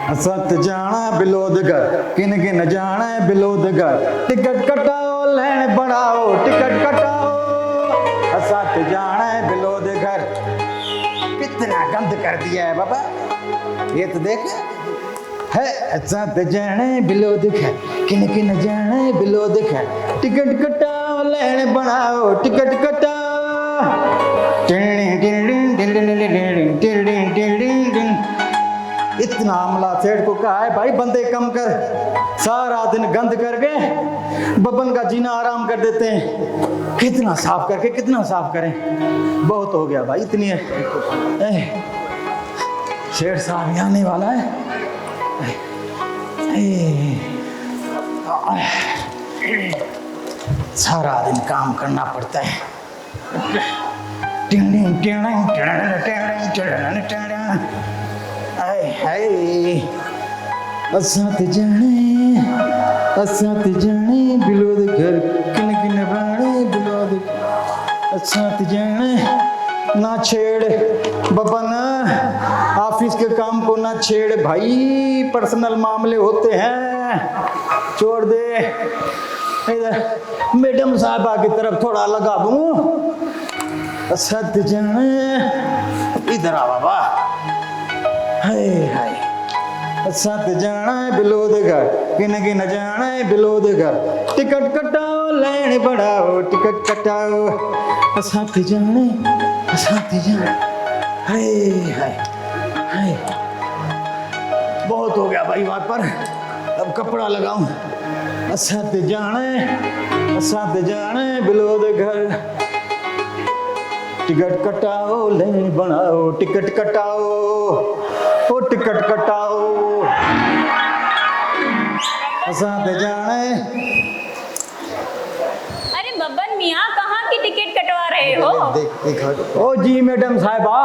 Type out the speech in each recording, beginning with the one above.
सत जाना बिलोदगर किन किन जाना है बिलोदगर टिकट कटाओ लैन बढ़ाओ टिकट कटाओ सत जाना है बिलोदगर। कितना गंद कर दिया है बाबा, ये तो देख है। सत जाना है बिलोदगर किन किन जाना है बिलोदगर टिकट कटाओ लैन बढ़ाओ टिकट कटाओ। इतना अमला सेठ को कहा है भाई बंदे कम कर, सारा दिन गंद करके बबन का जीना आराम कर देते हैं। कितना साफ करके कितना साफ करें, बहुत हो गया भाई इतनी है। शेर साहब आने वाला है। सारा दिन काम करना पड़ता है। असत जाने बिलोद घर किन किन बाणे बिलोद असत जाने। ना छेड़ बबन, ऑफिस के काम को ना छेड़ भाई, पर्सनल मामले होते हैं, छोड़ दे। इधर मैडम साहबा की तरफ थोड़ा लगा दूं। असत जाने इधर आ बाबा। हाय हाय सत जाना है बिलोदगर किन किन जाना है बिलोदगर टिकट कटाओ लैन बढ़ाओ टिकट कटाओ। सत जाने हाय हाय हाय। बहुत हो गया भाई वहां पर, अब कपड़ा लगाऊं। सत जाने बिलोदगर टिकट कटाओ लैन बढ़ाओ टिकट कटाओ ओ टिकट कटाओ। साथ जाने। अरे बब्बन मियाँ कहाँ की टिकट कटवा रहे हो? देख ओ जी मैडम साहिबा,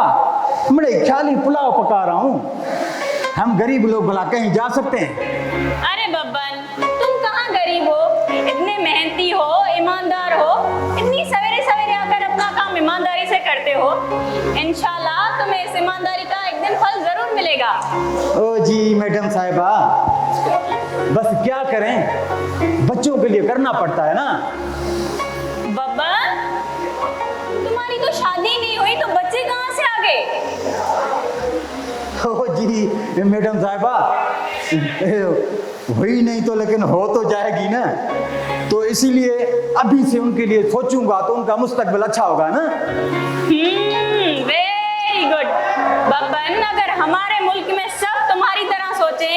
मैं ख्याली पुलाव पका रहा हूँ। हम गरीब लोग भला कहीं जा सकते हैं? अरे बब्बन तुम कहाँ गरीब हो, इतने मेहनती हो, ईमानदार हो, इतनी सवेरे सवेरे आकर अपना काम ईमानदारी से करते हो। इंशाल्लाह तुम्हें इस ईमानदारी का एक दिन फल जरूर मिलेगा। ओ जी मैडम साहिबा, बस क्या करें, बच्चों के लिए करना पड़ता है ना। बब्बन तुम्हारी तो शादी नहीं हुई तो बच्चे कहाँ से आ गए? ओ जी मैडम साहिबा, हुई नहीं तो लेकिन हो तो जाएगी ना, तो इसीलिए अभी से उनके लिए सोचूंगा तो उनका मुस्तकबिल अच्छा होगा ना। वेरी गुड बब्बन, अगर हमारे मुल्क में सब तुम्हारी तरह सोचे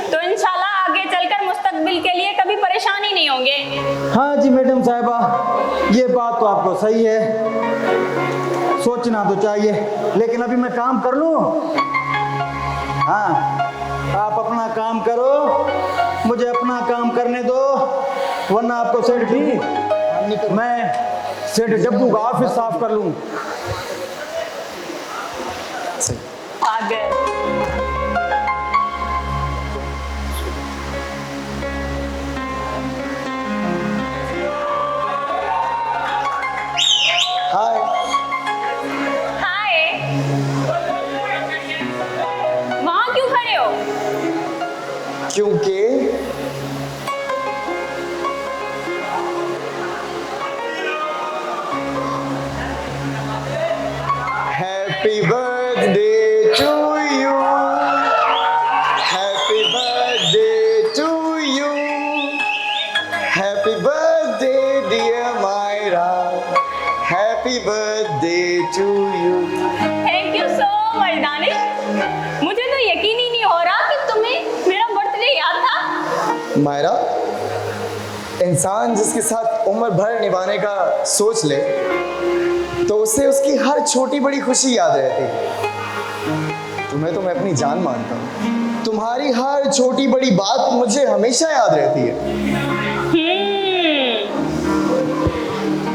तो इंशाल्लाह आगे चलकर मुस्तकबिल के लिए कभी परेशानी नहीं होंगे। हाँ जी मैडम साहिबा, ये बात तो आपको सही है, सोचना तो चाहिए, लेकिन अभी मैं काम कर लूं। हाँ आप अपना काम करो, मुझे अपना काम करने दो, वरना आपको सेठ भी मैं सेठ डब्बू का ऑफिस साफ कर लूं। हाय हाय, वहाँ क्यों खड़े हो? क्योंकि happy birthday to you, happy birthday to you, happy birthday dear Myra, happy birthday to you. Thank you so much Danish, मुझे तो यकीन ही नहीं हो रहा कि तुम्हें मेरा बर्थडे याद था। मायरा, इंसान जिसके साथ उम्र भर निभाने का सोच ले तो उसे उसकी हर छोटी बड़ी खुशी याद रहती है। तुम्हें तो मैं अपनी जान मानता हूँ, तुम्हारी हर छोटी बड़ी बात मुझे हमेशा याद रहती है।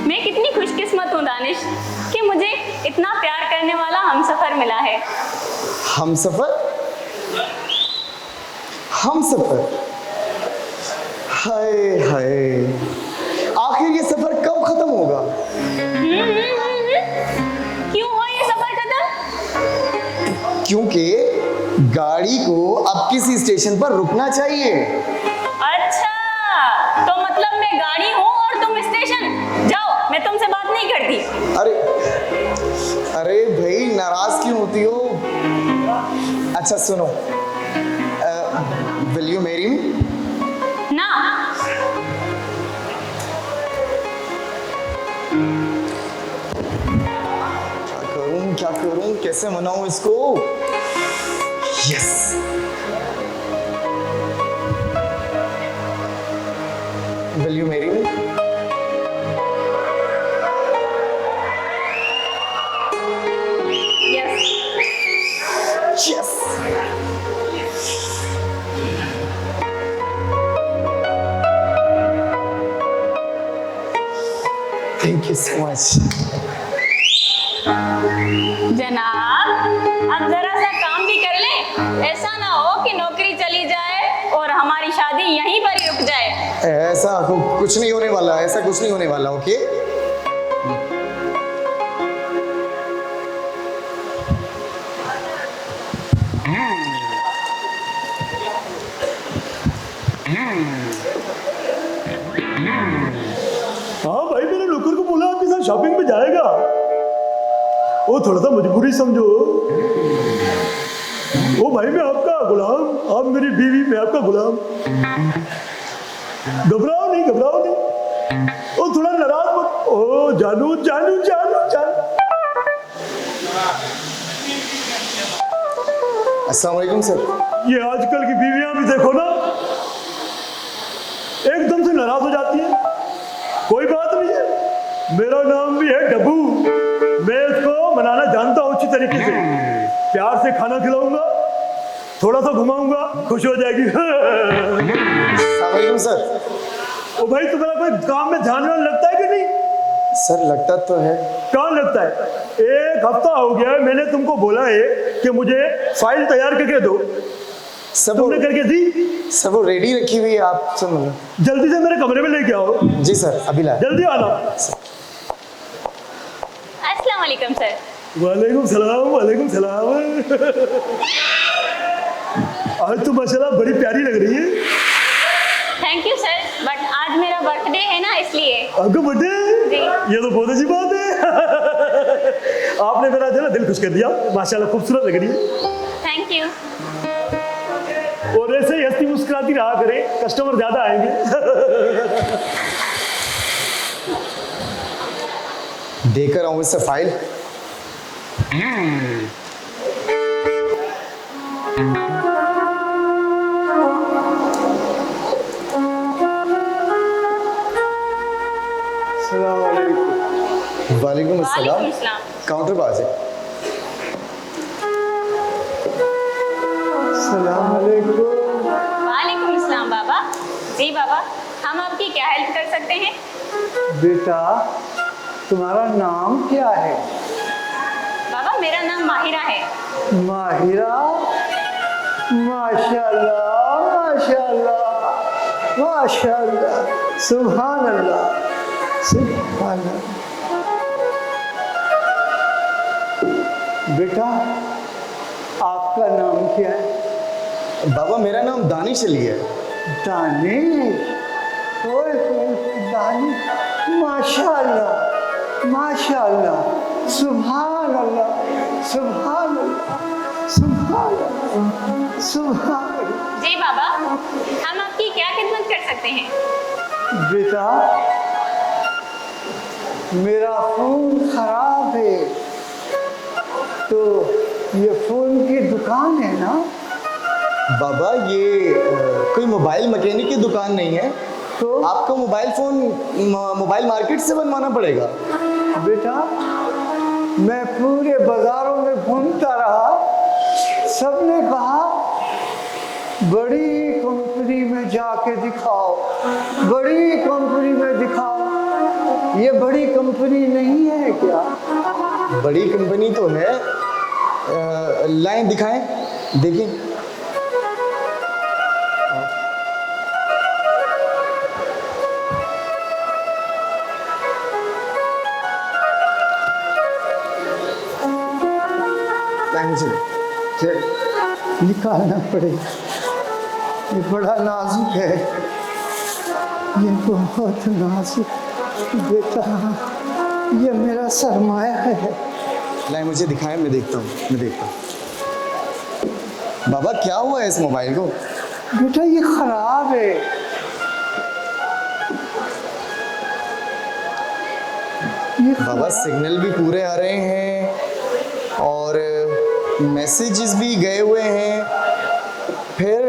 मैं कितनी खुशकिस्मत हूँ दानिश कि मुझे इतना प्यार करने वाला हमसफर मिला है। हमसफर? हमसफर? हाय हाय, आखिर ये सफर कब खत्म होगा? क्यों हो ये सफर खत्म? क्योंकि गाड़ी को अब किसी स्टेशन पर रुकना चाहिए। अच्छा, तो मतलब मैं गाड़ी हूँ और तुम स्टेशन। जाओ, मैं तुमसे बात नहीं करती। अरे अरे भाई, नाराज क्यों होती हो? अच्छा सुनो, विल यू मैरी मी? ना। क्या करूं, कैसे मनाऊं इसको? Yes, will you marry me? Yes. Yes. Thank you so much. जनाब, अब जरा सा काम भी कर लें। ऐसा ना हो कि नौकरी चली जाए और हमारी शादी यहीं पर ही रुक जाए। ऐसा कुछ नहीं होने वाला, ऐसा कुछ नहीं होने वाला। ओके, हाँ भाई, मैंने नौकर को बोला आपके साथ शॉपिंग पे जाएगा। वो थोड़ा सा मजबूरी समझो। ओ भाई, मैं आपका गुलाम, आप मेरी बीवी, मैं आपका गुलाम। घबराओ नहीं, घबराओ नहीं। ओ थोड़ा नाराज मत। ओ जानू जानू जानू जानू। अस्सलाम वालेकुम सर। ये आजकल की बीवियां भी देखो ना, एकदम से नाराज हो जाती है। कोई बात नहीं है, मेरा नाम भी है डब्बू। मैं इसको मनाना जानता हूँ अच्छी तरीके से। प्यार से खाना खिलाऊंगा, थोड़ा सा घुमाऊंगा, खुश हो जाएगी। अस्सलाम वालेकुम सर। ओ भाई, तुम्हारा कोई काम में ध्यान वान लगता है कि नहीं? सर लगता तो है। कहाँ लगता है? 1 हफ्ता हो गया है, मैंने तुमको बोला है कि मुझे फाइल तैयार करके दो। सब तुमने करके दी? सर वो रेडी रखी हुई है, आप सुन लो। जल्दी से मेरे कमरे में लेके आओ। जी सर, अभी ला। जल्दी आना। अस्सलाम वालेकुम सर। वालेकुम सलाम, वालेकुम सलाम। आज तो माशाल्लाह बड़ी प्यारी लग रही है। थैंक यू सर, बट आज मेरा बर्थडे है ना, इसलिए। आपका बर्थडे? जी। ये तो बहुत अच्छी बात है। आपने मेरा जो है ना दिल खुश कर दिया। माशाल्लाह खूबसूरत लग रही है। Thank you. और ऐसे ही हंसती मुस्कुराती रहा करें, कस्टमर ज्यादा आएंगे। देकर आऊं इससे फाइल। वालेकुम वालेकुम अस्सलाम। अस्सलाम। काउंटर पर आ जाए। वालेकुम अस्सलाम बाबा। जी बाबा, हम आपकी क्या हेल्प कर सकते हैं? बेटा, तुम्हारा नाम क्या है? बाबा, मेरा नाम माहिरा है। माहिरा? माशाल्लाह, माशाल्लाह, माशाल्लाह, सुभान अल्लाह, सुभान अल्लाह। बेटा, आपका नाम क्या है? बाबा मेरा नाम दानिश अली है। दानिश? ओए दानिश, माशाल्लाह, माशाल्लाह, सुभान अल्लाह, सुभान अल्लाह, सुभान अल्लाह, सुभान अल्लाह। जी बाबा, हम आपकी क्या खिदमत कर सकते हैं? बेटा, मेरा फोन खराब है, तो ये फोन की दुकान है ना? बाबा ये कोई मोबाइल मैकेनिक की दुकान नहीं है। तो आपका मोबाइल फोन मोबाइल मार्केट से बनवाना पड़ेगा। बेटा, मैं पूरे बाजारों में घूमता रहा, सबने कहा बड़ी कंपनी में जाके दिखाओ, बड़ी कंपनी में दिखाओ। ये बड़ी कंपनी नहीं है क्या? बड़ी कंपनी तो है। लाइन दिखाएं, देखिए। निकालना पड़ेगा। ये बड़ा नाजुक है, ये बहुत नाजुक बेटा, ये मेरा सरमाया है। लाए मुझे दिखाएं, मैं देखता हूँ, मैं देखता हूँ। बाबा क्या हुआ है इस मोबाइल को? बेटा ये खराब है। ये बाबा सिग्नल भी पूरे आ रहे हैं और मैसेजेस भी गए हुए हैं, फिर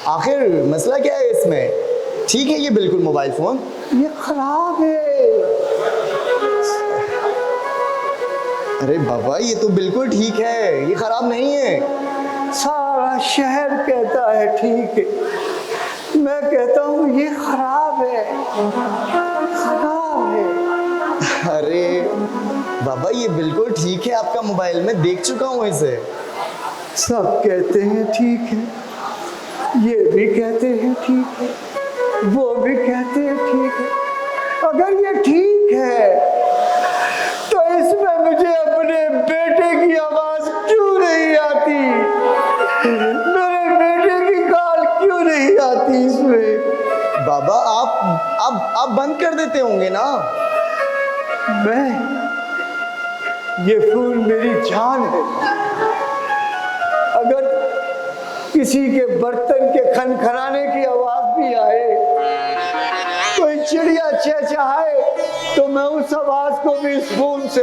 आखिर मसला क्या है इसमें? ठीक है ये बिल्कुल मोबाइल फ़ोन, ये खराब है। अरे बाबा ये तो बिल्कुल ठीक है, ये ख़राब नहीं है। सारा शहर कहता है ठीक है, मैं कहता हूँ ये खराब है, खराब है। अरे बाबा ये बिल्कुल ठीक है आपका मोबाइल, मैं देख चुका हूँ इसे। सब कहते हैं ठीक है, ये भी कहते हैं ठीक है, वो भी कहते हैं ठीक है। अगर ये ठीक है तो इसमें मुझे अपने बेटे की आवाज क्यों नहीं आती? मेरे बेटे की कॉल क्यों नहीं आती इसमें? बाबा आप बंद कर देते होंगे ना? मैं, ये फोन मेरी जान है। अगर किसी के बर्तन के खनखनाने की आवाज भी आए, कोई चिड़िया चहचहाए, तो मैं उस आवाज को भी इस फोन से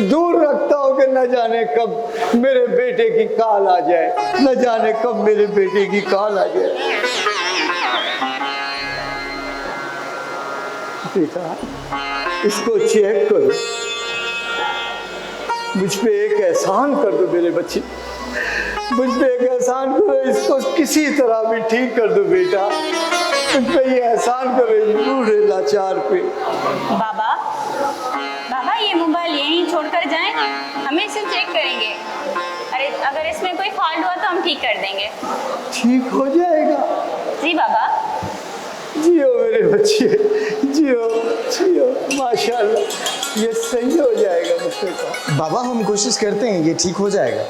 दूर रखता हूँ कि न जाने कब मेरे बेटे की कॉल आ जाए, न जाने कब मेरे बेटे की कॉल आ जाए। बेटा इसको चेक करो, मुझ पे एक एहसान कर दो मेरे बच्चे, मुझ पे एक एहसान करो, इसको किसी तरह भी ठीक कर दो बेटा, मुझ पे ये एहसान करो इस बूढ़े लाचार पे। बाबा, बाबा ये मोबाइल यहीं छोड़कर जाएं, हमें इसे चेक करेंगे। अरे अगर इसमें कोई फॉल्ट हुआ तो हम ठीक कर देंगे। ठीक हो जाएगा। जी बाबा। जियो मेरे बच्चे, जियो जियो, माशाल्लाह ये सही हो जाएगा मुझसे का। बाबा हम कोशिश करते हैं ये ठीक हो जाएगा।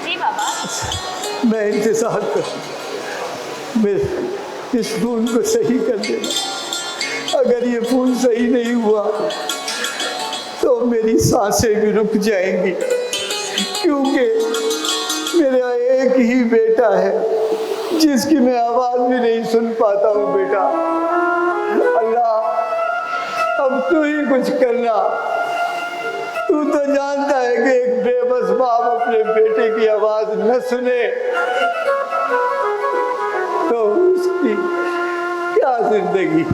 जी बाबा। मैं इंतजार कर, मेरे इस फोन को सही कर देना। अगर ये फोन सही नहीं हुआ तो मेरी सांसें भी रुक जाएंगी, क्योंकि मेरा एक ही बेटा है जिसकी मैं आवाज भी नहीं सुन पाता हूँ। बेटा अल्लाह अब तू ही कुछ करना, तू तो जानता है कि एक बेबस बाप अपने बेटे की आवाज न सुने तो उसकी क्या जिंदगी।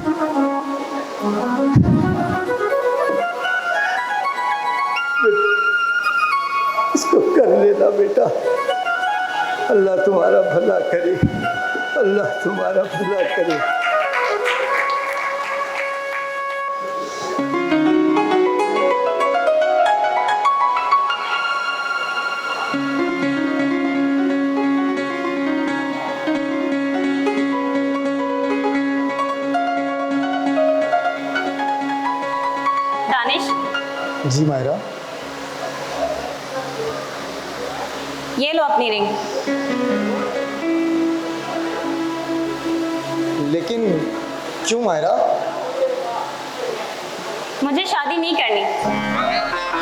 इसको कर लेना बेटा, अल्लाह तुम्हारा भला करे, अल्लाह तुम्हारा भला करे। दानिश, जी मायरा। ये लो अपनी रिंग। लेकिन क्यों मायरा? मुझे शादी नहीं करनी।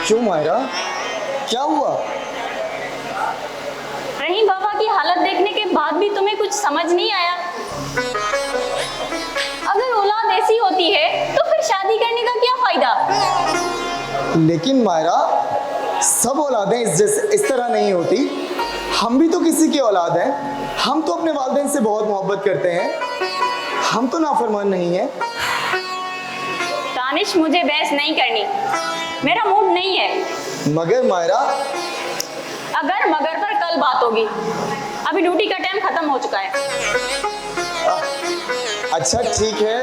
क्यों मायरा, क्या हुआ? रहीम बाबा की हालत देखने के बाद भी तुम्हें कुछ समझ नहीं आया? अगर औलाद ऐसी होती है तो फिर शादी करने का क्या फायदा? लेकिन मायरा सब औलादें इस तरह नहीं होती। हम भी तो किसी की औलाद हैं, हम तो अपने वालिदैन से बहुत मोहब्बत करते हैं, हम तो नाफरमान नहीं हैं। दानिश मुझे बहस नहीं करनी, मेरा मूड नहीं है। मगर मायरा, अगर मगर पर कल बात होगी, अभी ड्यूटी का टाइम खत्म हो चुका है। अच्छा ठीक है,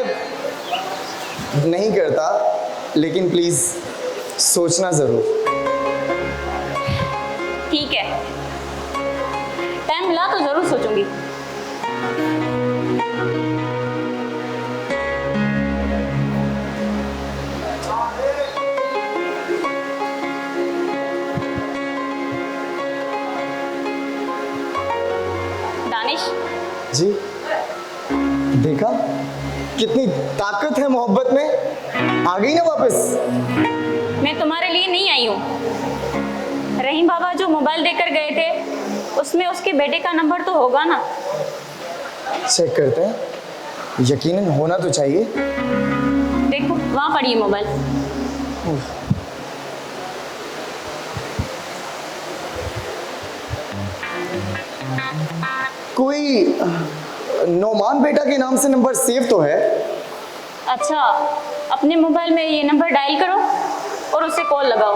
नहीं करता, लेकिन प्लीज सोचना जरूर। ठीक है, टाइम मिला तो जरूर सोचूंगी। दानिश, जी, देखा कितनी ताकत है मोहब्बत में। आ गई ना वापस। मैं तुम्हारे लिए नहीं आई हूँ। रहीम बाबा जो मोबाइल देकर गए थे उसमें उसके बेटे का नंबर तो होगा ना? चेक करते हैं, यकीनन होना तो चाहिए। देखो वहाँ पड़ी है मोबाइल। कोई नोमान बेटा के नाम से नंबर सेव तो है। अच्छा, अपने मोबाइल में ये नंबर डायल करो और उसे कॉल लगाओ,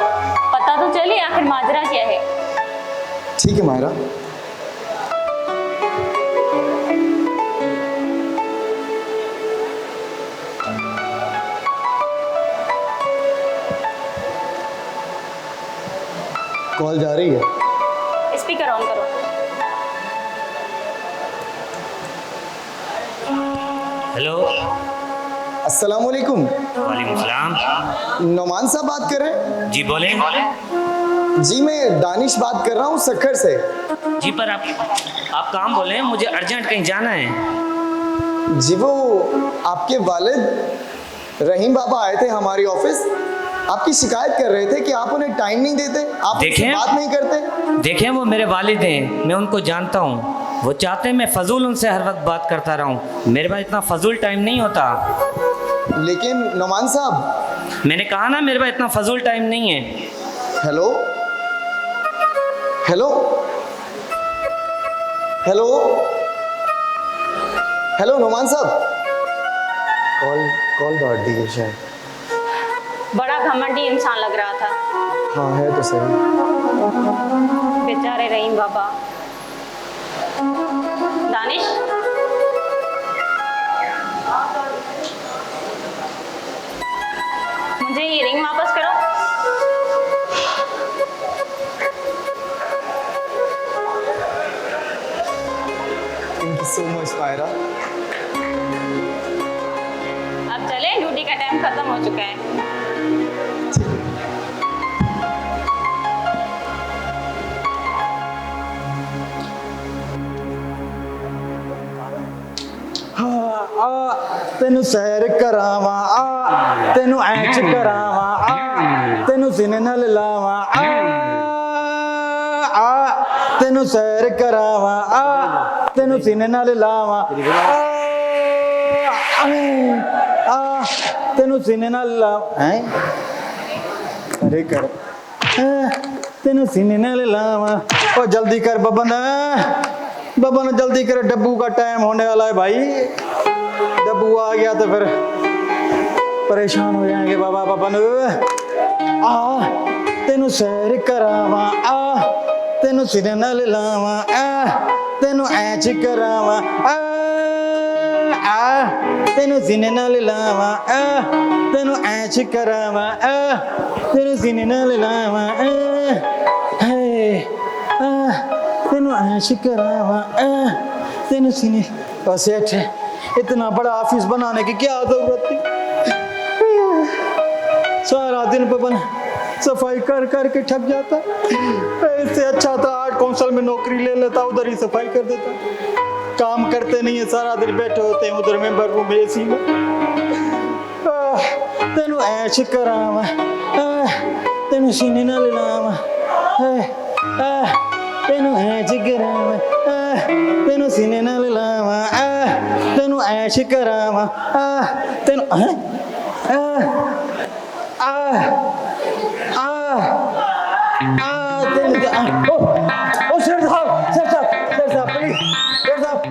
पता तो चले आखिर माजरा क्या है। ठीक है मायरा। कॉल जा रही है। स्पीकर ऑन करो। हेलो। अस्सलाम वालेकुम। वालेकुम सलाम। नोमान साहब बात कर रहे हैं? जी बोले। जी मैं दानिश बात कर रहा हूँ सक्खर से। जी पर आप काम बोले, मुझे अर्जेंट कहीं जाना है। जी वो आपके वालिद रहीम बाबा आए थे हमारी ऑफिस, आपकी शिकायत कर रहे थे कि आप उन्हें टाइम नहीं देते, आप उनसे देखें? बात नहीं करते। देखें, वो मेरे वालिद हैं, मैं उनको जानता हूँ। वो चाहते हैं मैं फजूल उनसे हर वक्त बात करता रहूँ। मेरे पास इतना फजूल टाइम नहीं होता। लेकिन नोमान साहब। मैंने कहा ना मेरे पास इतना फजूल टाइम नहीं है। Hello hello hello hello Noman साहब। कॉल काट दी है शायद। बड़ा घमंडी इंसान लग रहा था। हाँ है तो सही। बेचारे रहीम बाबा। दानिश, मुझे ये रिंग वापस करो। Thank you so much Myra. अब चले, ड्यूटी का टाइम खत्म हो चुका है। तेनू सैर करावा आ, तेनू ऐच करावा आ, तेनू सीने नाल लावा आ, तेनू सैर करावा आ, तेनू सीने नाल लावा आ, तेनू सीने नाल लावा। हैं अरे कर तेनू सीने नाल लावा। ओ जल्दी कर बबन, बबन जल्दी कर, डब्बू का टाइम होने वाला है भाई। डब्बू आ गया तो फिर परेशान हो जाएंगे बाबा। बबन आ, तेनू सैर करावा आ, तेनू सिर नाल लावा आ, तेनू ऐच करावा आ, तेनू सीने नाल लावा आ, तेनू ऐच करावा आ, तेनू सीने नाल लावा तेनू ऐश करावा तेनू सीने। और सेठ, इतना बड़ा ऑफिस बनाने की क्या जरूरत थी? सारा दिन बबन सफाई कर कर के थक जाता। इससे अच्छा था आर्ट काउंसिल में नौकरी ले लेता, उधर ही सफाई कर देता। काम करते नहीं है, सारा दिन बैठे होते हैं उधर मेंबर रूम में एसी में। तेनू ऐश करावा तेनू सीने नाल लावा, तेनू ऐश करावा तेनू सीने नाल लावा, तेनू ऐश करावा तेनू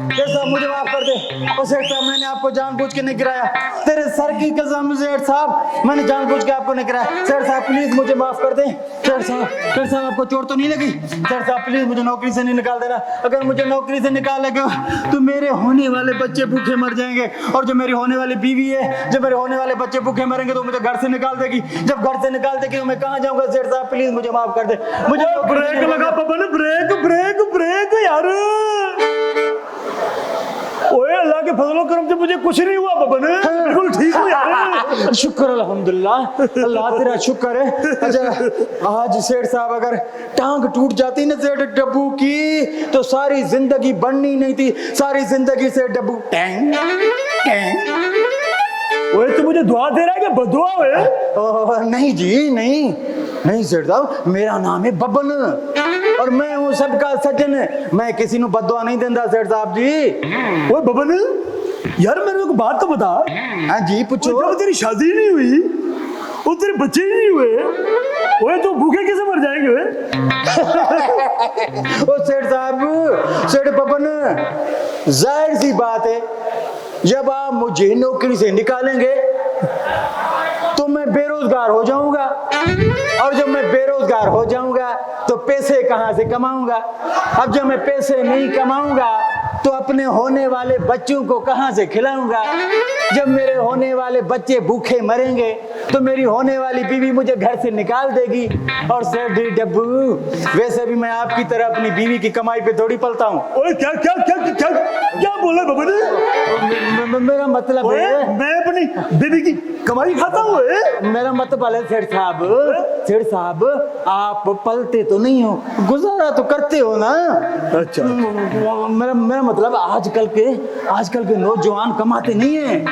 सेठ साहब मुझे माफ कर दे। और सेठ साहब मैंने आपको जानबूझ के नहीं गिराया, तेरे सर की कसम सेठ साहब, मैंने जानबूझ के आपको नहीं गिराया। सेठ साहब प्लीज मुझे माफ कर दें। सेठ साहब आपको चोट तो नहीं लगी? सेठ साहब प्लीज मुझे नौकरी से नहीं निकाल देना। अगर मुझे नौकरी से निकालेगा तो मेरे होने वाले बच्चे भूखे मर जाएंगे, और जो मेरी होने वाली बीवी है, जब मेरे होने वाले बच्चे भूखे मरेंगे तो मुझे घर से निकाल देगी। जब घर से निकाल देगी तो मैं कहाँ जाऊंगा? सेठ साहब प्लीज मुझे माफ कर दे। मुझे ब्रेक लगा बबन, ब्रेक ब्रेक ब्रेक यार। ओए अल्लाह के फजलो करम से मुझे कुछ नहीं हुआ बबन, बिल्कुल ठीक हूँ यार। शुक्र अल्हम्दुलिल्लाह, अल्लाह तेरा शुक्र है। अच्छा आज सेठ साहब अगर टांग टूट जाती ना सेठ डब्बू की तो सारी जिंदगी बननी नहीं थी, सारी जिंदगी से डब्बू टैंग टैंग। ओए तू मुझे दुआ दे रहा है कि बदुआ है? नहीं जी नहीं, नहीं सेठ साहब मेरा नाम है बबन और मैं हूँ सबका सज्जन, मैं किसी को बददुआ नहीं देता सेठ साहब जी। ओए बबन यार मेरे को बात तो बता, हाँ जी पूछो। जब तेरी शादी नहीं हुई और तेरे बच्चे ही नहीं हुए, ओए तो भूखे कैसे मर जाएंगे? ओ सेठ साहब, सेठ बबन जाहिर सी बात है जब आप मुझे नौकरी से निकालेंगे तो मैं बेरोजगार हो जाऊंगा और जब मैं बेरोजगार हो जाऊंगा तो पैसे कहां से कमाऊंगा। अब जब मैं पैसे नहीं कमाऊंगा तो अपने होने वाले बच्चों को कहां से खिलाऊंगा। जब मेरे होने वाले बच्चे भूखे मरेंगे तो मेरी होने वाली बीवी मुझे घर से निकाल देगी। और सेठ डब्बू वैसे भी मैं आपकी तरह अपनी बीवी की कमाई पे थोड़ी पलता हूँ। ओए क्या क्या क्या क्या क्या बोला बबन? मेरा मतलब है मैं अपनी बीवी की कमाई खाता हूँ? मेरा मतलब है सेठ साहब आप पलते तो नहीं हो, गुजारा तो करते हो ना। अच्छा मेरा मतलब आजकल के नौजवान कमाते नहीं हैं,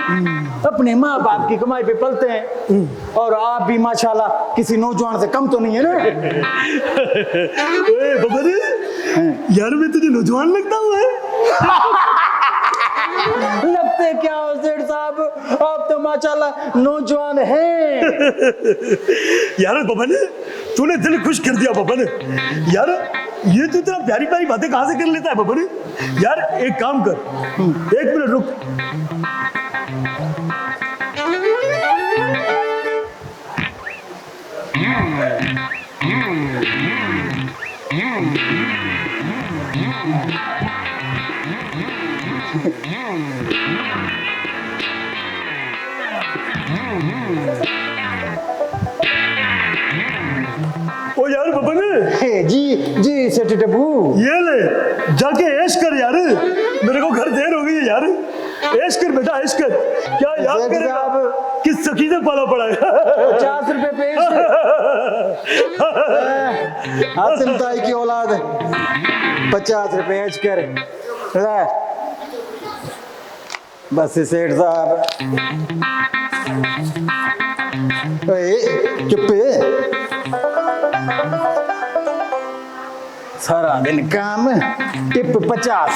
अपने माँ बाप की कमाई पे पलते हैं। और आप भी माशाल्लाह किसी नौजवान से कम तो नहीं है ना। ओए बबन यार मैं तुझे नौजवान लगता हूँ? लगते क्या हो सेठ साहब, आप तो माशाल्लाह नौजवान हैं। यार बबन तूने दिल खुश कर दिया बबन। यार ये तू इतना प्यारी प्यारी बातें कहाँ से कर लेता है बबन? यार एक काम कर, 1 मिनट रुक। ओ यार बबन जी सेठ डब्बू ये ले जाके ऐश कर यार, मेरे को घर देर हो गई है यार। ऐश कर बेटा ऐश कर। क्या याद सेठ करेगा साहब किस सखी से पाला पड़ा है? 50 रुपए पेश। हासिम ताई की औलाद 50 रुपए ऐश कर ले। बस सेठ साहब चुप सारा दिन काम टिप 50।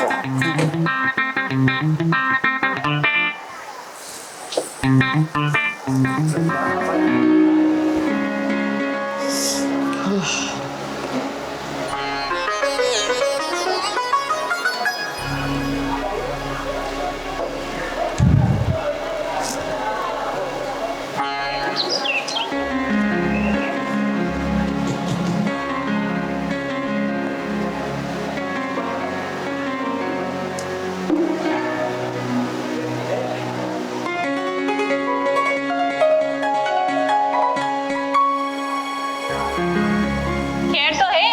खैर तो है,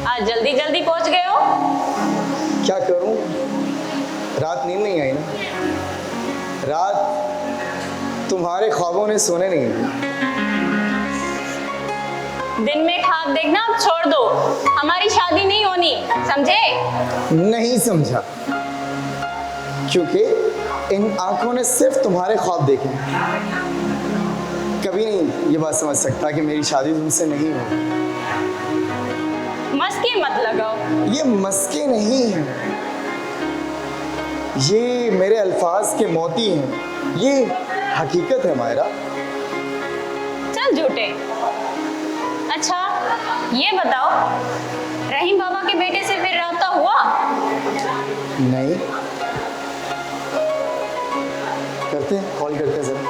आज जल्दी जल्दी पहुंच गए हो। क्या करूं, रात नींद नहीं आई ना। रात तुम्हारे ख्वाबों ने सोने नहीं दी। दिन में ख्वाब देखना अब छोड़ दो, हमारी शादी नहीं होनी, समझे? नहीं समझा, क्योंकि इन आंखों ने सिर्फ तुम्हारे ख्वाब देखे। कभी नहीं ये बात समझ सकता कि मेरी शादी तुमसे नहीं हो। मस्के मत लगाओ। ये मस्के नहीं हैं, ये मेरे अल्फाज के मोती हैं, ये हकीकत है मायरा। चल झूठे। अच्छा ये बताओ, रहीम बाबा के बेटे से फिर राब्ता हुआ? नहीं, करते हैं, कॉल करते हैं जरा।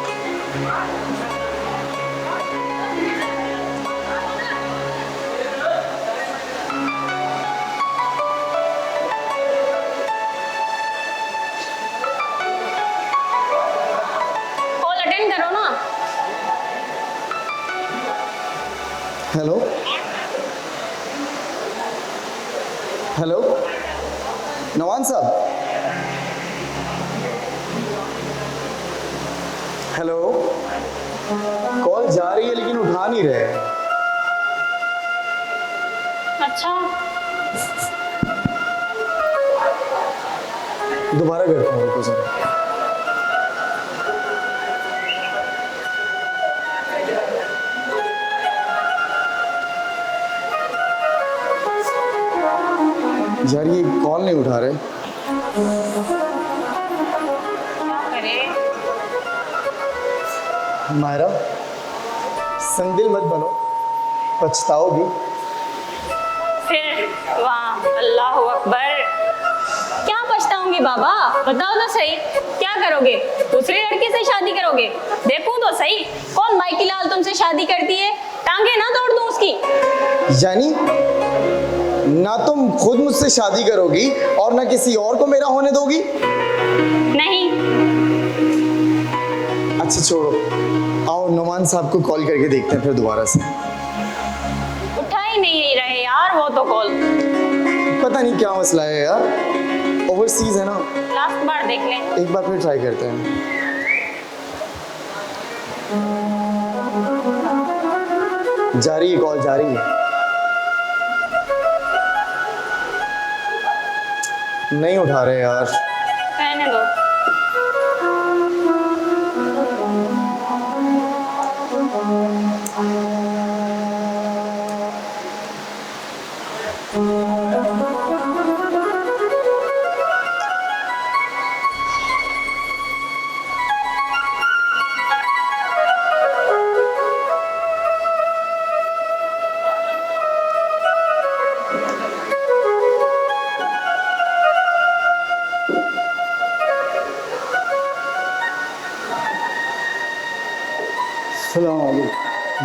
कॉल अटेंड करो ना। हेलो हेलो, नवान साहब हेलो, कॉल जा रही है लेकिन उठा नहीं रहे। अच्छा, दोबारा करता हूँ उनको जरा। यार ये कॉल नहीं उठा रहे। क्या करे? मायरा, संदिल मत बनो, पछताओगी। फिर वाह, अल्लाह अकबर। क्या पछताऊंगी बाबा, बताओ तो सही, क्या करोगे? दूसरी लड़की से शादी करोगे? देखूं तो सही, कौन माइकी लाल तुमसे शादी करती है? टांगे ना तोड़ दूं उसकी। यानी ना तुम खुद मुझसे शादी करोगी और ना किसी और को मेरा होने दोगी? नहीं। अच्छा छोड़ो, आओ नुमान साहब को कॉल करके देखते हैं फिर दोबारा से। उठा ही नहीं रहे यार वो तो कॉल। पता नहीं क्या मसला है यार, ओवरसीज है ना। लास्ट बार देख लें। एक बार फिर ट्राई करते हैं। जा रही है कॉल, जा रही है। नहीं उठा रहे यार। रहने दो।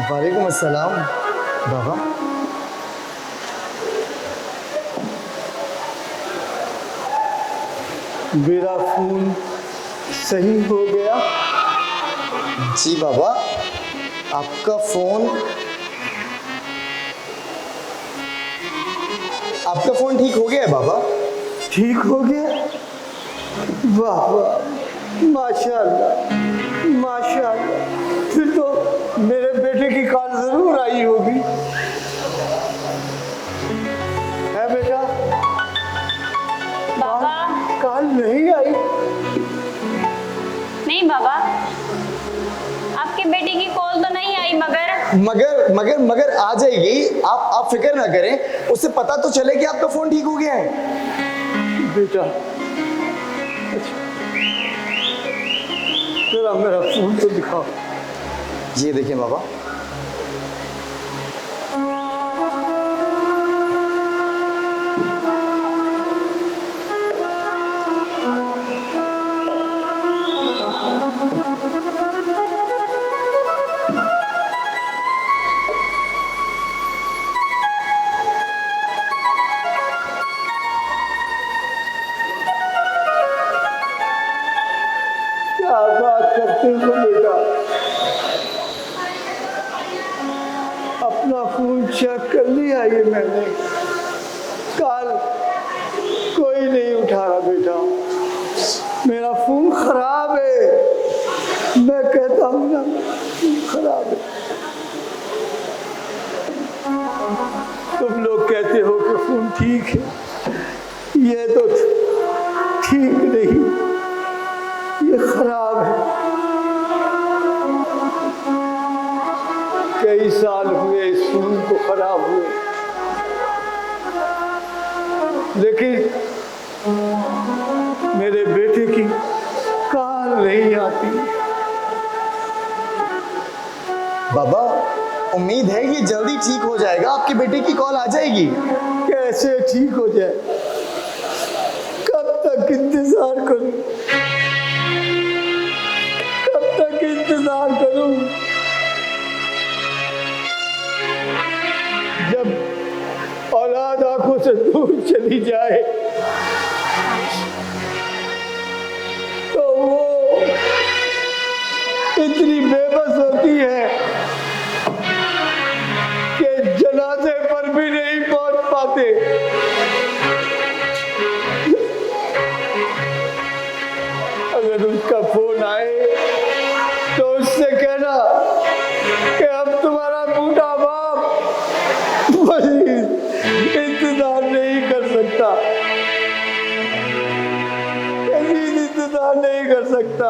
वालेकुम अस्सलाम बाबा। मेरा फोन सही हो गया? जी बाबा, आपका फोन ठीक हो गया है बाबा। ठीक हो गया? वाह वाह, माशाल्लाह माशाल्लाह। फिर तो मेरे बेटे की कॉल जरूर आई होगी। है बेटा? बाबा। कॉल नहीं आई? नहीं बाबा, आपके बेटे की कॉल तो नहीं आई, मगर आ जाएगी। आप फिक्र ना करें, उससे पता तो चले कि आपका फोन ठीक हो गया है। बेटा अच्छा, जरा मेरा फोन तो दिखाओ। ये देखिए बाबा। क्या बात करते हो बेटा? अपना फोन चेक कर लिया ये मैंने, कल कोई नहीं उठा रहा बेटा। मेरा फोन खराब है, मैं कहता हूँ ना खराब है। तुम लोग कहते हो कि फोन ठीक है, ये तो ठीक नहीं, ये खराब है। कई साल हुए इस फोन को खराब हुए, लेकिन मेरे बेटे की कॉल नहीं आती। बाबा, उम्मीद है कि जल्दी ठीक हो जाएगा, आपके बेटे की कॉल आ जाएगी। कैसे ठीक हो जाए? कब तक इंतजार करूं? कब तक इंतजार करूं? जब औलाद आंखों से दूर चली जाए तो वो इतनी बेबस होती है कि जनाजे पर भी नहीं पहुंच पाते। अगर उसका फोन आए तो सकता।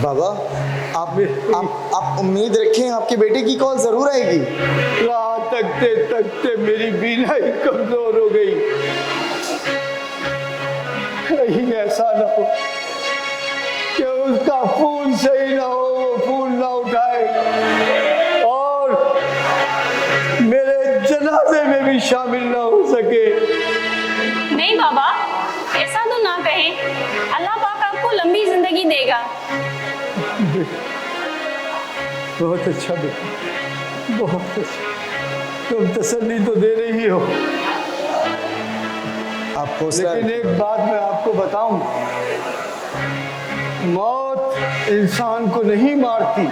बाबा आप उम्मीद रखें, आपके बेटे की कॉल जरूर आएगी। राह तकते तकते मेरी बीना ही कमजोर हो गई। कहीं ऐसा ना हो कि उसका फोन सही ना हो, वो फोन ना उठाए और मेरे जनाजे में भी शामिल ना हो सके। नहीं बाबा, ऐसा तो ना कहें। अल्लाह पाक आपको लंबी जिंदगी देगा। बहुत अच्छा बेटा, बहुत अच्छा। तुम तसल्ली तो दे रही हो, आप हौसला लेकिन एक बात मैं आपको बताऊं, मौत इंसान को नहीं मारती।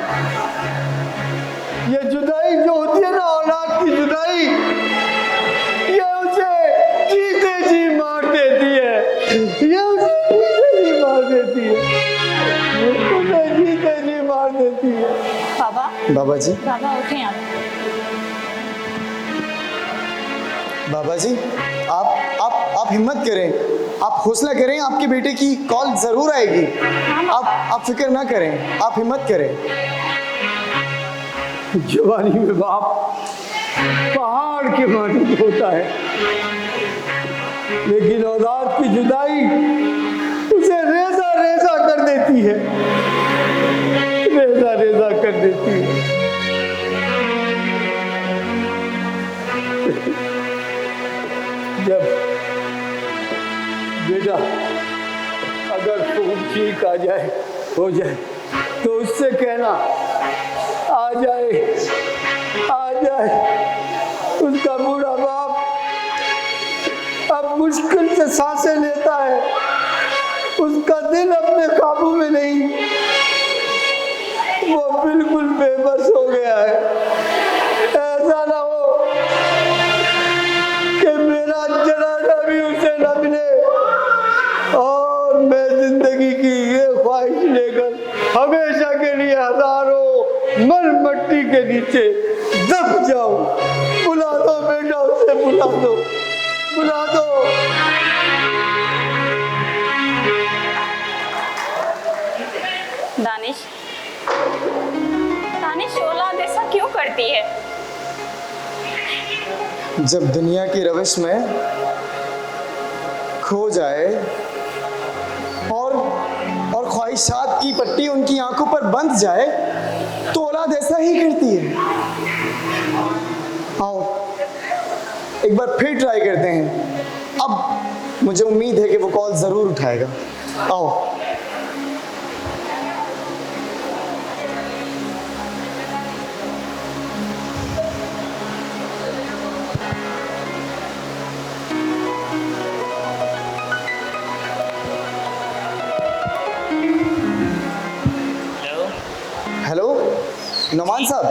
ये जुदाई जो होती है ना, औलाद की जुदाई, ये उसे जीते जी मार देती है। ये उसे जीते जी मार देती है। उसे जीते जी मार देती है। बाबा, बाबा जी, बाबा उठें आप। बाबा जी, आप हिम्मत करें, आप हौसला करें, आपके बेटे की कॉल जरूर आएगी। आप फिक्र ना करें, आप हिम्मत करें। जवानी में बाप पहाड़ के मानी होता है, लेकिन औलाद की जुदाई उसे रेजा रेजा कर देती है, रेजा रेजा कर देती है। जब बेटा अगर खूब ठीक आ जाए, हो जाए, तो उससे कहना आ जाए, आ जाए। उसका बूढ़ा बाप अब मुश्किल से सांसें लेता है, उसका दिल अपने काबू में नहीं, वो बिल्कुल बेबस हो गया है। ऐसा ना हो कि मेरा जनाजा भी उसे न मिले और मैं जिंदगी की ये ख्वाहिश लेकर हमेशा के लिए हजारों मर मट्टी के नीचे दब जाऊं। बुला दो बेटा, उसे बुला दो, बुला दो। दानिश, दानिश, औलाद ऐसा क्यों करती है? जब दुनिया की रविश में खो जाए और ख्वाहिशात की पट्टी उनकी आंखों पर बंध जाए, तो औलाद ऐसा ही करती है। आओ एक बार फिर ट्राई करते हैं। अब मुझे उम्मीद है कि वो कॉल जरूर उठाएगा। आओ। हेलो नौमान साहब।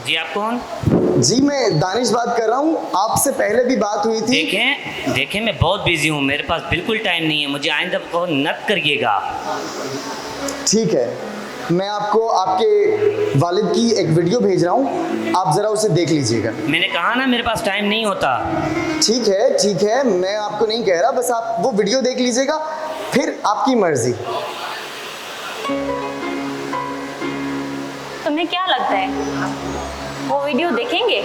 जी, आप कौन? जी मैं दानिश बात कर रहा हूँ, आपसे पहले भी बात हुई थी। देखें मैं बहुत बिजी हूँ, मेरे पास बिल्कुल टाइम नहीं है, मुझे आइंदा कॉल मत करिएगा। ठीक है, मैं आपको आपके वालिद की एक वीडियो भेज रहा हूँ, आप ज़रा उसे देख लीजिएगा। मैंने कहा ना मेरे पास टाइम नहीं होता। ठीक है, मैं आपको नहीं कह रहा, बस आप वो वीडियो देख लीजिएगा, फिर आपकी मर्जी। तुम्हें क्या लगता है वो वीडियो देखेंगे?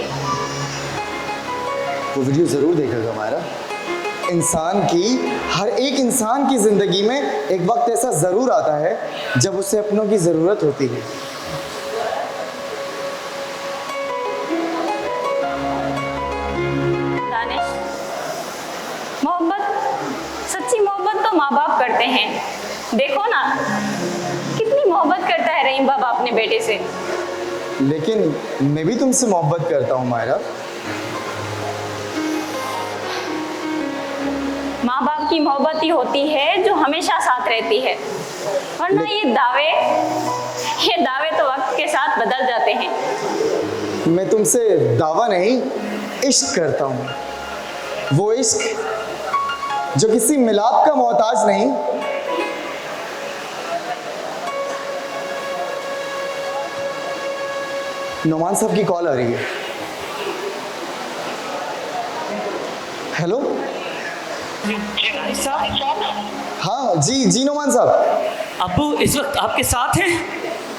वो वीडियो ज़रूर देखेगा हमारा। हर एक इंसान की ज़िंदगी में एक वक्त ऐसा ज़रूर आता है जब उसे अपनों की ज़रूरत होती है। दानिश, सच्ची मोहब्बत तो माँ बाप करते हैं। देखो ना कितनी मोहब्बत करता है रहीम बाबा अपने बेटे से। लेकिन मैं भी तुमसे मोहब्बत करता हूँ मायरा। माँ बाप की मोहब्बत ही होती है जो हमेशा साथ रहती है, वरना ये दावे तो वक्त के साथ बदल जाते हैं। मैं तुमसे दावा नहीं, इश्क करता हूँ। वो इश्क जो किसी मिलाप का मोहताज नहीं। नौमान साहब की कॉल आ रही है। हेलो हाँ जी जी नुमान साहब। अब्बू इस वक्त आपके साथ हैं?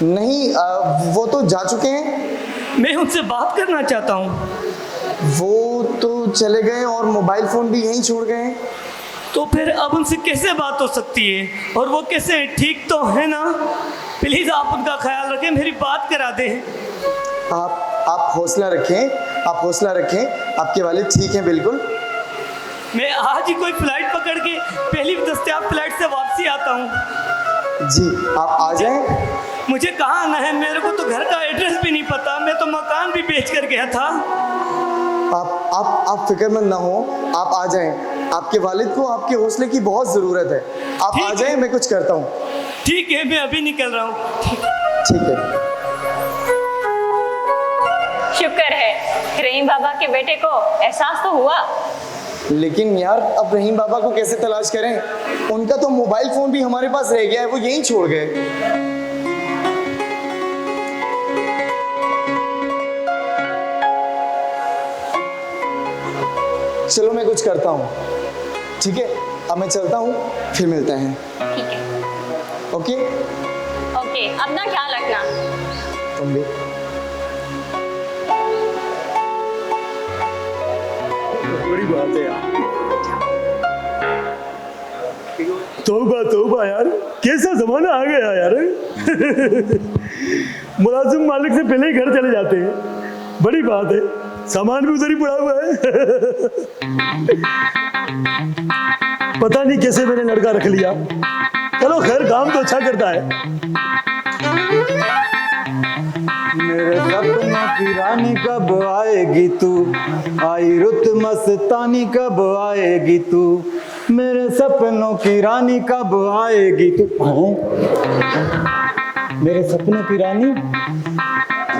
नहीं वो तो जा चुके हैं। मैं उनसे बात करना चाहता हूँ। वो तो चले गए और मोबाइल फ़ोन भी यहीं छोड़ गए हैं। तो फिर अब उनसे कैसे बात हो सकती है? और वो कैसे हैं? ठीक तो है ना? प्लीज़ आप उनका ख्याल रखें, मेरी बात करा दें। आप हौसला रखें, आप हौसला रखें, आपके वालिद ठीक हैं बिल्कुल। मैं आज ही कोई फ्लाइट पकड़ के पहली दस्तयाब फ्लाइट से वापसी आता हूँ। जी आप आ जाएं। मुझे कहाँ आना है? मेरे को तो घर का एड्रेस भी नहीं पता। मैं तो मकान भी बेच कर गया था। आप फिक्रमंद ना हो, आप आ जाएं। आपके वालिद को आपके हौसले की बहुत ज़रूरत है। आप आ जाएं, मैं कुछ करता हूँ। ठीक है, मैं अभी निकल रहा हूँ। ठीक है। शुक्र है रहीम बाबा के बेटे को एहसास तो हुआ। लेकिन यार अब रहीम बाबा को कैसे तलाश करें? उनका तो मोबाइल फ़ोन भी हमारे पास रह गया है, वो यहीं छोड़ गए। चलो मैं कुछ करता हूँ। ठीक है, अब मैं चलता हूँ, फिर मिलते हैं। ठीक है, ओके ओके, अपना ख्याल रखना। तुम भी। बड़ी बात है यार। तौबा यार, कैसा जमाना आ गया यार। मुलाजिम मालिक से पहले ही घर चले जाते हैं। बड़ी बात है, सामान भी उधर ही पड़ा हुआ है। पता नहीं कैसे मैंने लड़का रख लिया। चलो खैर, काम तो अच्छा करता है। मेरे सपनों की रानी कब आएगी तू, आई रुत मस्तानी कब आएगी तू, मेरे सपनों की रानी कब आएगी तू। मेरे सपनों की रानी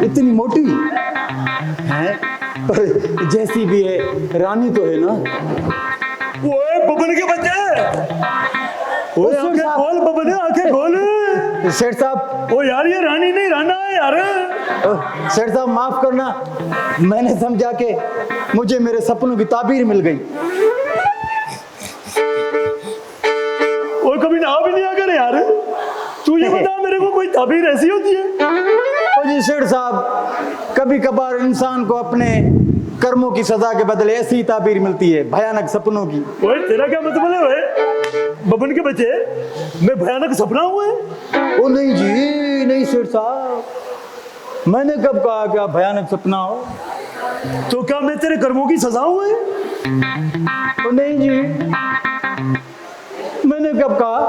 इतनी मोटी है, पर जैसी भी है रानी तो है ना। ओए बबन के बच्चे, ओए आंखें खोल बबन, आंखें खोल। सेठ साहब, ओ यार, ये रानी नहीं राना है यार। सेठ साहब माफ करना, मैंने समझा के मुझे मेरे सपनों की ताबीर मिल गई। और कभी ना भी नहीं आकर यार। तू ये बता मेरे को, कोई ताबीर ऐसी होती है? ओ जी सेठ साहब, कभी कभार इंसान को अपने कर्मों की सजा के बदले ऐसी ताबीर मिलती है, भयानक सपनों की। ओए तेरा क्या मतलब है? ओए बबन के बच्चे, मैं भयानक सपना हुआ है? ओ नहीं जी, नहीं सेठ साहब, मैंने कब कहा कि आप भयानक सपना हो? तो क्या मैं तेरे कर्मों की सजा हुआ है? ओ नहीं जी, मैंने कब कहा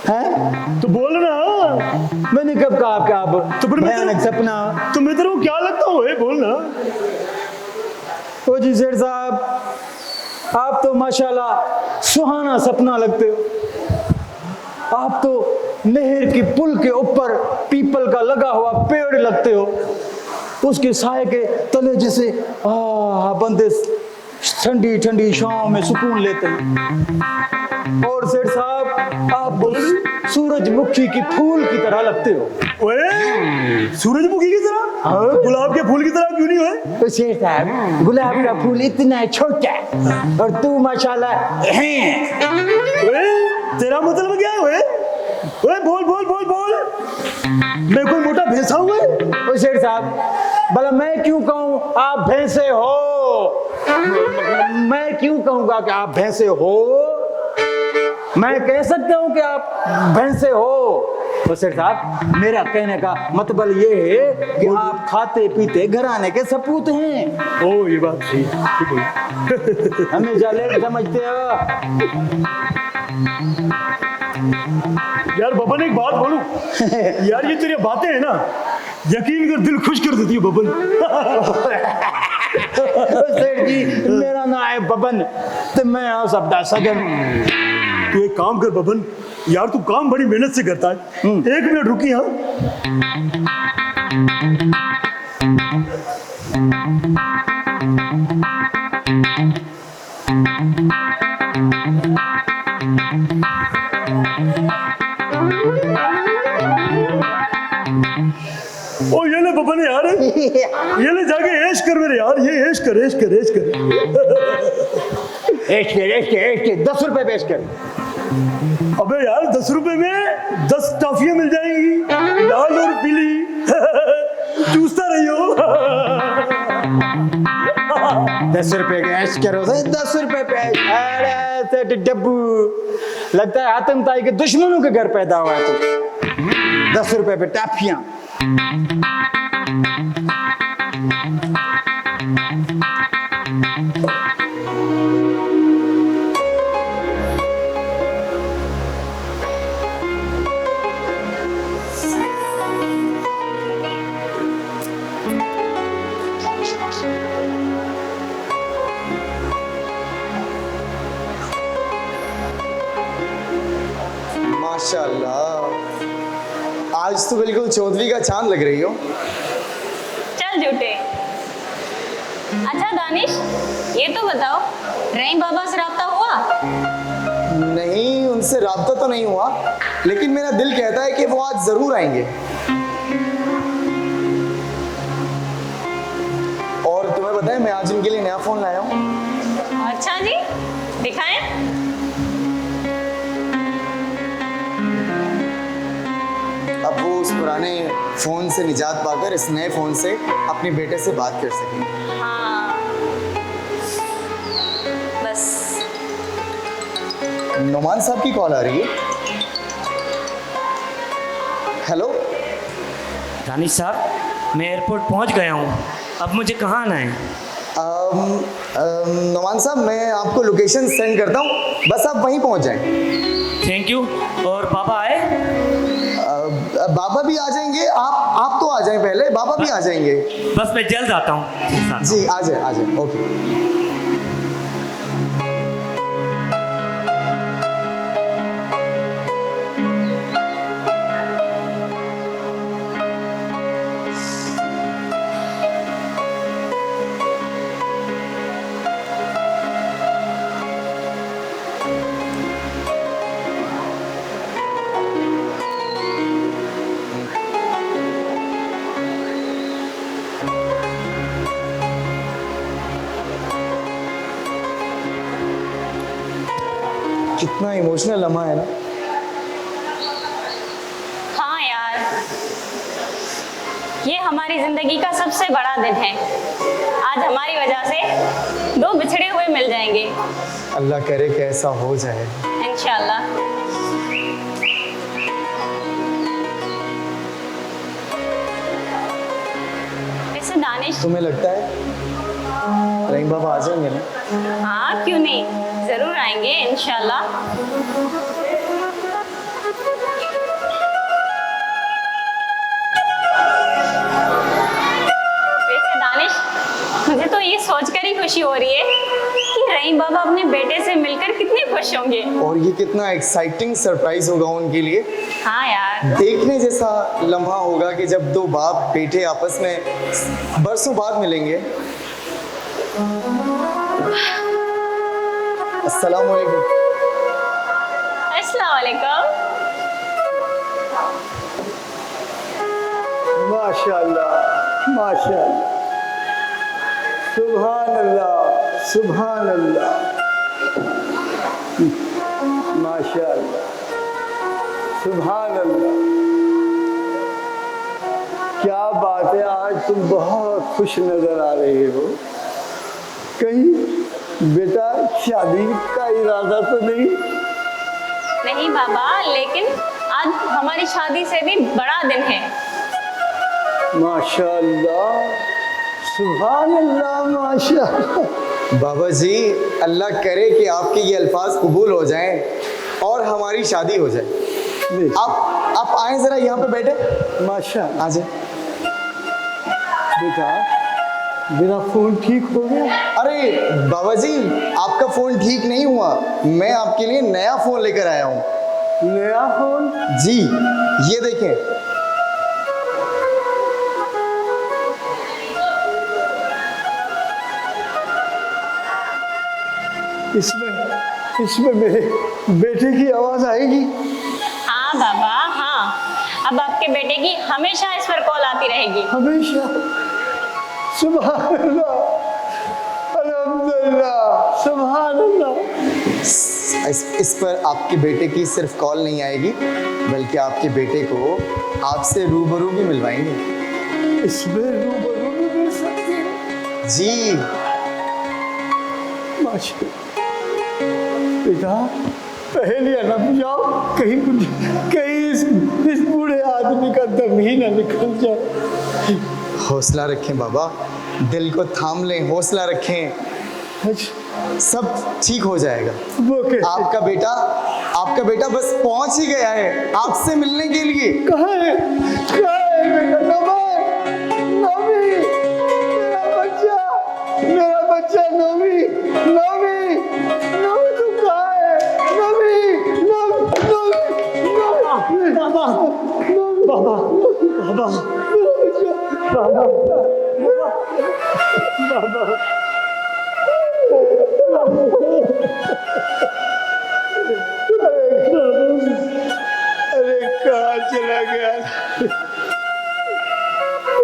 है? तो बोल ना। मैंने कब कहा कि आप तो फिर भयानक सपना? तो मैं तेरे को क्या लगता हूँ? बोल ना। ओ जी सेठ साहब, आप तो माशाल्लाह सुहाना सपना लगते हो। आप तो नहर की पुल के ऊपर पीपल का लगा हुआ पेड़ लगते हो, उसके साए के तले जैसे बंदे ठंडी ठंडी शाम में सुकून लेते हैं। और सेठ साहब, आप सूरजमुखी की फूल की तरह लगते हो। ओए सूरजमुखी की तरह? गुलाब के फूल की तरह क्यों नहीं हुए? तो शेर साहब, गुलाब का फूल इतना छोटा है और तू माशाल्लाह है। ओए तेरा मतलब क्या है? ओए ओए बोल बोल बोल बोल। मैं कोई मोटा भैंसा हुआ है? ओ शेर साहब, भला मैं क्यों कहूँ आप भैंसे हो? मैं क्यों कहूँगा कि आप भैंसे हो? मैं कह सकता हूँ कि आप भैंसे हो। तो शेर साहब, मेरा कहने का मतलब ये है कि आप खाते पीते घराने के सपूत हैं। ओ ये बात सही है। हमें जाले समझते हो। यार बबन, एक बात बोलूं? यार ये तेरी बातें है ना, यकीन कर दिल खुश कर देती है बबन। सेठ जी, मेरा नाम है बबन, तो मैं हूँ सबदा सजन। तू एक काम कर बबन, यार तू काम बड़ी मेहनत से करता है। 1 मिनट रुकी। हाँ ओ ये ले बबन यार, ये ले जाके ऐश कर मेरे यार, ये ऐश कर ऐश कर ऐश कर। ऐश 10 रुपए पेश कर। अबे यार 10 रुपए में 10 टॉफियां मिल जाएंगी, लाल और पीली। चूसता रही हो। 10 रुपए का ऐश करो, 10 रुपए पे ऐश। अरे सेठ डब्बू, लगता है आतंकवादी के दुश्मनों के घर पैदा हुआ है तुम। 10 रुपए पे टॉफियां। माशाल्लाह, आज तो बिल्कुल चौधरी का चांद लग रही हो। चल झूठे। अच्छा दानिश, ये तो बताओ, रहीम बाबा से राब्ता हुआ? नहीं, उनसे राब्ता तो नहीं हुआ, लेकिन मेरा दिल कहता है कि वो आज जरूर आएंगे। और तुम्हें पता है, मैं आज उनके लिए नया फोन लाया हूँ। अच्छा जी, दिखाएं। अब वो उस पुराने फोन से निजात पाकर इस नए फोन से अपने बेटे से बात कर सकेंगे। हाँ, बस। नुमान साहब की कॉल आ रही है। हेलो दानिश साहब, मैं एयरपोर्ट पहुंच गया हूं, अब मुझे कहाँ आना है? नुमान साहब, मैं आपको लोकेशन सेंड करता हूँ, बस आप वहीं पहुँच जाएं। Thank you. और बाबा आए? बाबा भी आ जाएंगे। आप तो आ जाएं पहले, बाबा भी आ जाएंगे। बस मैं जल्द आता हूँ। जी आ जाए, ओके। कितना इमोशनल लम्हा है ना। हाँ यार, ये हमारी जिंदगी का सबसे बड़ा दिन है। आज हमारी वजह से दो बिछड़े हुए मिल जाएंगे। अल्लाह करे कि ऐसा हो जाए। इंशाल्लाह। वैसे दानिश, तुम्हें लगता है रहीम बाबा आ जाएंगे ना? हाँ क्यों नहीं, जरूर आएंगे इंशाल्लाह। वैसे दानिश, मुझे तो ये सोचकर ही खुशी हो रही है कि रहीम बाबा अपने बेटे से मिलकर कितने खुश होंगे। और ये कितना एक्साइटिंग सरप्राइज होगा उनके लिए। हाँ यार। देखने जैसा लम्हा होगा कि जब दो बाप बेटे आपस में बरसों बाद मिलेंगे। अस्सलाम वालेकुम। अस्सलाम वालेकुम। माशाल्लाह, माशाल्लाह, सुभान अल्लाह, सुभान अल्लाह, माशाल्लाह, सुभान अल्लाह। क्या बात है, आज तुम बहुत खुश नजर आ रहे हो। कहीं बेटा शादी का इरादा तो नहीं? नहीं बाबा, लेकिन आज हमारी शादी से भी बड़ा दिन है। माशाल्लाह, सुभान अल्लाह, माशाल्लाह। बाबा जी, अल्लाह करे कि आपके ये अल्फाज कबूल हो जाएं और हमारी शादी हो जाए। आप आए जरा यहाँ पे बैठे। माशाल्लाह। आ जाए। बेटा, मेरा फोन ठीक हो गया? अरे बाबा जी, आपका फोन ठीक नहीं हुआ, मैं आपके लिए नया फोन लेकर आया हूँ। नया फोन? जी, ये देखें। इसमें मेरे बेटे की आवाज आएगी? हाँ बाबा, हाँ। अब आपके बेटे की हमेशा इस पर कॉल आती रहेगी। हमेशा? सुभान अल्लाह, अल्हम्दुलिल्लाह, सुभान अल्लाह। इस पर आपके बेटे की सिर्फ कॉल नहीं आएगी, बल्कि आपके बेटे को आपसे रूबरू भी मिलवाएंगे। इसमें रूबरू भी मिल सकती है? जी माशाअल्लाह। बेटा पहेलियां ना बुझाओ, कहीं इस बूढ़े आदमी का दम ही ना निकल जाए। हौसला रखें बाबा, दिल को थाम लें, हौसला रखें, अच्छा, सब ठीक हो जाएगा। वो कैसे? आपका बेटा बस पहुंच ही गया है आपसे मिलने के लिए। कहाँ है बेटा? नवी, मेरा बच्चा नवी तू कहाँ है? अरे कहाँ चला गया?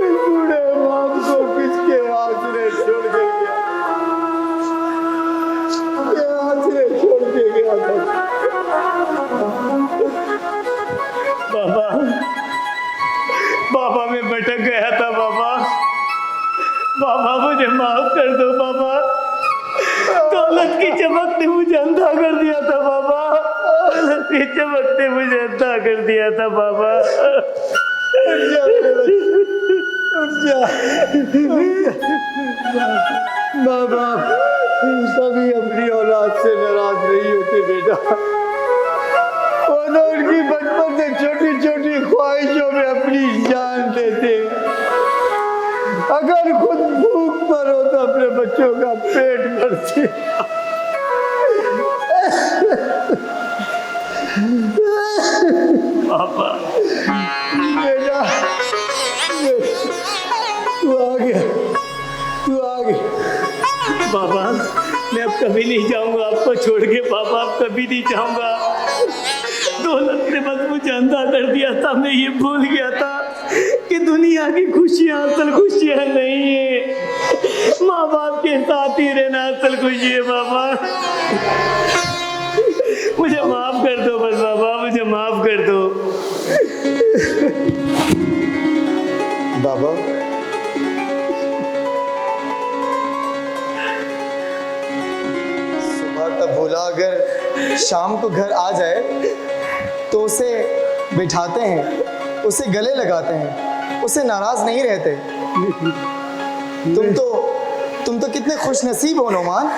बूढ़े बाप को किसके आसरे छोड़ के गया? क्या आसरे छोड़ के गया था? बाबा मैं भटक गया था बाबा मुझे माफ कर दो बाबा। दौलत की चमक ने मुझे अंधा कर दिया था बाबा। दौलत की चमक ने मुझे अंधा कर दिया था बाबा। माँ बाप कभी अपनी औलाद से नाराज नहीं होते बेटा। वो तो उनकी बचपन से छोटी छोटी ख्वाहिशों में अपनी जान देते। अगर खुद भूख मरो तो अपने बच्चों का पेट भरते। पापा बेटा तू आ गया। बाबा मैं अब कभी नहीं जाऊंगा आपको छोड़ के पापा, अब कभी नहीं जाऊंगा। दौलत ने बस मुझे अंधा कर दिया था। मैं ये भूल गया था कि दुनिया की खुशियां असल खुशियां नहीं है। माँ बाप के साथ ही रहना असल खुशी है बाबा। मुझे माफ कर दो बस बाबा, मुझे माफ कर दो। बाबा सुबह का भोला अगर शाम को घर आ जाए तो उसे बिठाते हैं, उसे गले लगाते हैं, उसे नाराज नहीं रहते। तुम तो कितने खुश नसीब हो नोमान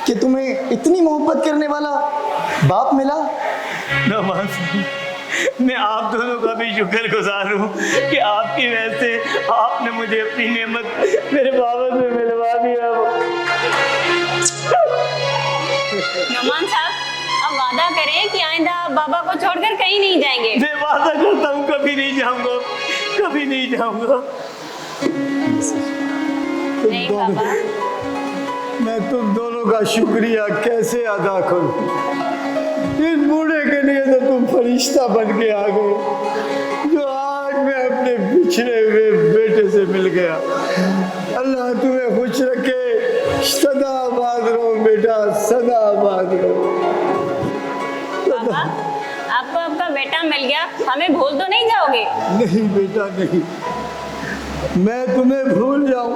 कि तुम्हें इतनी मोहब्बत करने वाला बाप मिला। नौमान मैं आप दोनों का भी शुक्रगुजार हूँ कि आपकी वजह से आपने मुझे अपनी नेमत मेरे बाबा से मिलवा दिया। नौमान साहब अब वादा करें कि आइंदा बाबा को छोड़कर कहीं नहीं जाएंगे। मैं वादा करता हूँ कभी नहीं जाऊंगा, कभी नहीं जाऊंगा। नहीं बाबा, मैं तुम दोनों का शुक्रिया कैसे अदा करूं? इस बूढ़े के लिए तो तुम फरिश्ता बन के आ गए, जो आज मैं अपने बिछड़े हुए बेटे से मिल गया। अल्लाह तुम्हें खुश रखे, सदा आबाद रहो बेटा, सदा आबाद रहो। बाबा आपको आपका बेटा मिल गया, हमें भूल तो नहीं जाओगे? नहीं बेटा नहीं, मैं तुम्हें भूल जाऊं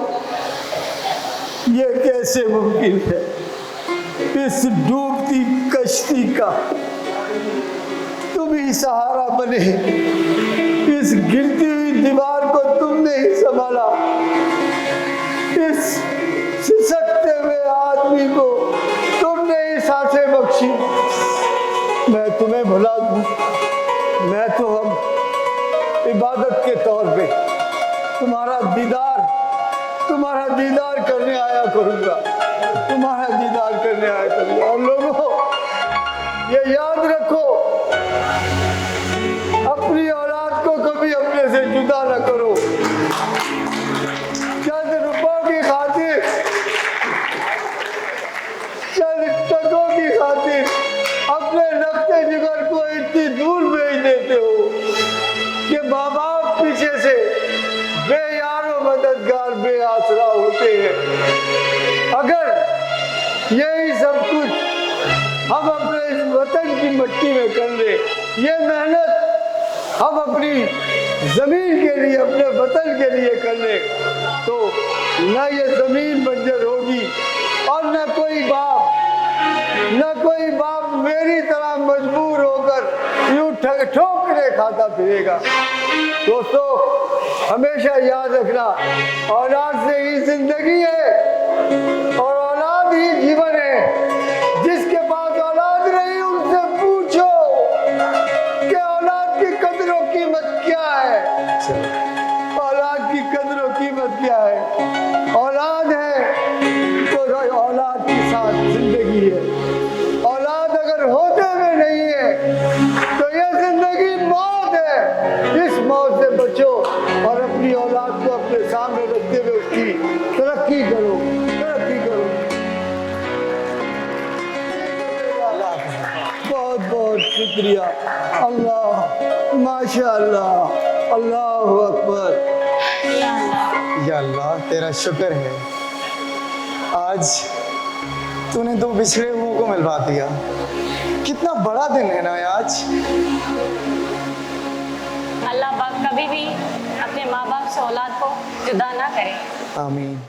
ये कैसे मुमकिन है? इस डूबती कश्ती का तुम ही सहारा बने, इस गिरती हुई दीवार को तुमने ही संभाला, इस सिसकते हुए आदमी को तुमने ही सांसें बख्शी। मैं तुम्हें भुला दूं? मैं तो हम इबादत के तौर पे तुम्हारा दीदार करने आया करूंगा, तुम्हारा दीदार करने आया करूंगा। और लोगों ये याद रखो, अपनी औलाद को कभी अपने से जुदा न करो। चंद रुपयों की खातिर, चंद टकों की खातिर अपने नक्शे जिगर को इतनी दूर भेज देते हो कि माँ बाप पीछे से बेयारो मददगार बेआसरा होते हैं। अगर हम अपने इस वतन की मिट्टी में कर ले। ये मेहनत हम अपनी जमीन के लिए, अपने वतन के लिए कर ले, तो न ये जमीन बंजर होगी और न कोई बाप मेरी तरह मजबूर होकर यूं ठोकरे खाता फिरेगा। दोस्तों, हमेशा याद रखना, औलाद से ही जिंदगी है और औलाद ही जीवन है। जिसके पास औलाद नहीं उनसे पूछो कि औलाद की कदर और कीमत क्या है। औलाद की कदर और कीमत क्या है? औलाद है तो औलाद के साथ जिंदगी है। औलाद अगर होते हुए नहीं है तो ये जिंदगी मौत है। इस मौत से बचो और अपनी औलाद को अपने सामने रखते हुए उसकी तरक्की करो, तरक्की करो। बहुत बहुत शुक्रिया। अल्लाह, माशाअल्लाह, अल्लाहु अकबर। या अल्लाह, तेरा शुक्र है, आज तूने दो बिछड़े हुओं को मिलवा दिया। कितना बड़ा दिन है ना आज। अल्लाह पाक कभी भी अपने माँ बाप से औलाद को जुदा ना करे। आमीन।